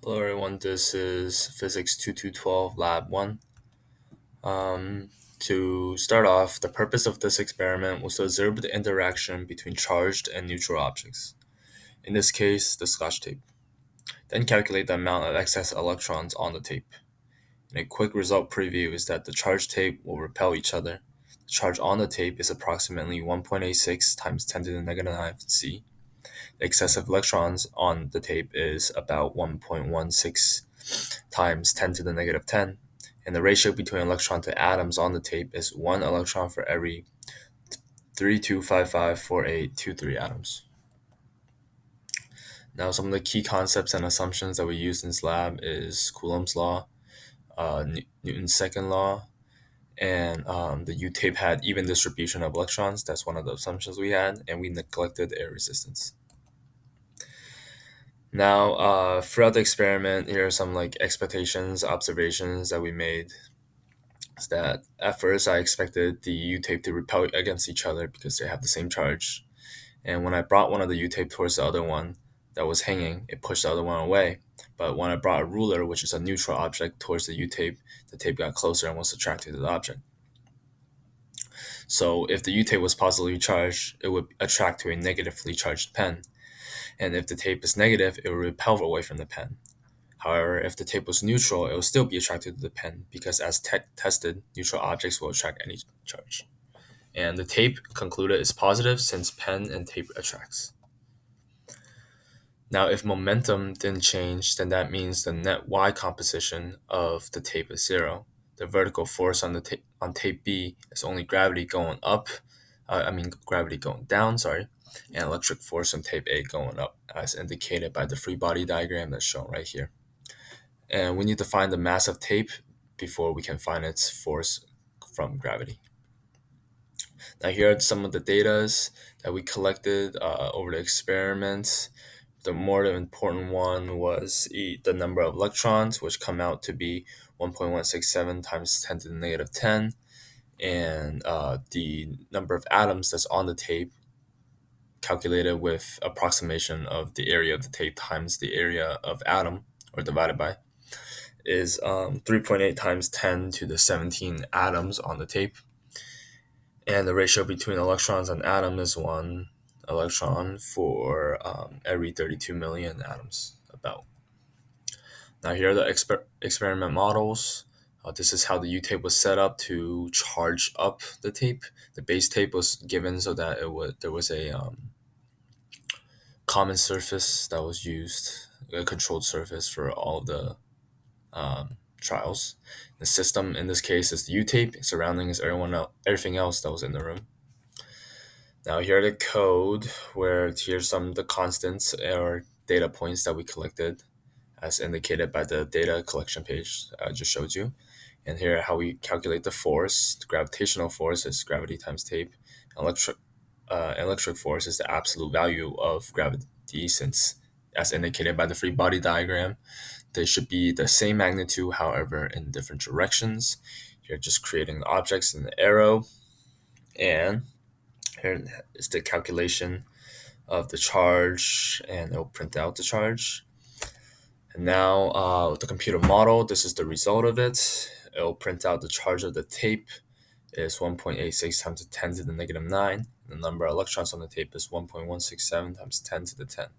Hello everyone, this is Physics 2212 Lab 1. To start off, the purpose of this experiment was to observe the interaction between charged and neutral objects, in this case, the Scotch tape. Then calculate the amount of excess electrons on the tape. And a quick result preview is that the charged tape will repel each other. The charge on the tape is approximately 1.86 times 10 to the negative 9 C. The excessive electrons on the tape is about 1.16 times 10 to the negative 10, and the ratio between electron to atoms on the tape is 1 electron for every 32554823 atoms. Now, some of the key concepts and assumptions that we used in this lab is Coulomb's law, Newton's second law, and the U-tape had even distribution of electrons. That's one of the assumptions we had, and we neglected air resistance. Now, throughout the experiment, here are some expectations, observations that we made. Is that at first I expected the U-tape to repel against each other because they have the same charge. And when I brought one of the U-tape towards the other one that was hanging, it pushed the other one away. But when I brought a ruler, which is a neutral object, towards the U-tape, the tape got closer and was attracted to the object. So if the U-tape was positively charged, it would attract to a negatively charged pen. And if the tape is negative, it will repel away from the pen. However, if the tape was neutral, it will still be attracted to the pen because as tested, neutral objects will attract any charge. And the tape concluded is positive since pen and tape attracts. Now, if momentum didn't change, then that means the net Y composition of the tape is zero. The vertical force on the on tape B is only gravity going up, gravity going down, and electric force on tape A going up, as indicated by the free body diagram that's shown right here. And we need to find the mass of tape before we can find its force from gravity. Now here are some of the data that we collected over the experiments. The more important one was the number of electrons, which come out to be 1.167 times 10 to the negative 10, and the number of atoms that's on the tape, calculated with approximation of the area of the tape times the area of atom, or divided by, is 3.8 times 10 to the 17 atoms on the tape. And the ratio between electrons and atom is 1 electron for every 32 million atoms, about. Now here are the experiment models. This is how the U-tape was set up to charge up the tape. The base tape was given so that there was a common surface that was used, a controlled surface for all of the trials. The system in this case is the U-tape. Surrounding is everything else that was in the room. Now here are the code where here's some of the constants or data points that we collected as indicated by the data collection page I just showed you. And here how we calculate the force. The gravitational force is gravity times tape. Electric force is the absolute value of gravity, since as indicated by the free body diagram, they should be the same magnitude, however, in different directions. You're just creating the objects in the arrow. And here is the calculation of the charge, and it'll print out the charge. And now with the computer model, this is the result of it. It'll print out the charge of the tape is 1.86 times 10 to the negative 9. The number of electrons on the tape is 1.167 times 10 to the 10.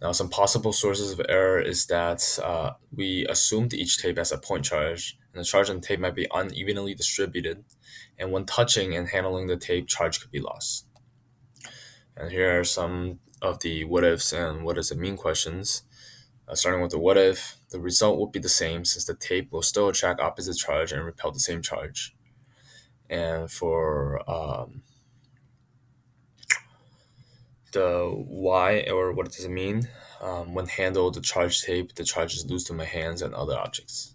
Now, some possible sources of error is that we assumed each tape has a point charge, and the charge on the tape might be unevenly distributed, and when touching and handling the tape, charge could be lost. And here are some of the what ifs and what does it mean questions. Starting with the what if, the result will be the same since the tape will still attract opposite charge and repel the same charge. And for the why, or what does it mean? When handled the charged tape, the charge is loose to my hands and other objects.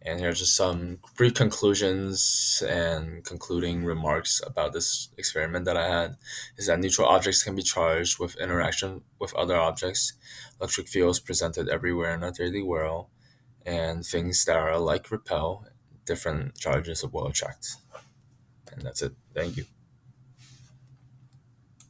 And here are just some brief conclusions and concluding remarks about this experiment that I had. Is that neutral objects can be charged with interaction with other objects. Electric fields presented everywhere in our daily world, and things that are alike repel, different charges will attract. And that's it. Thank you.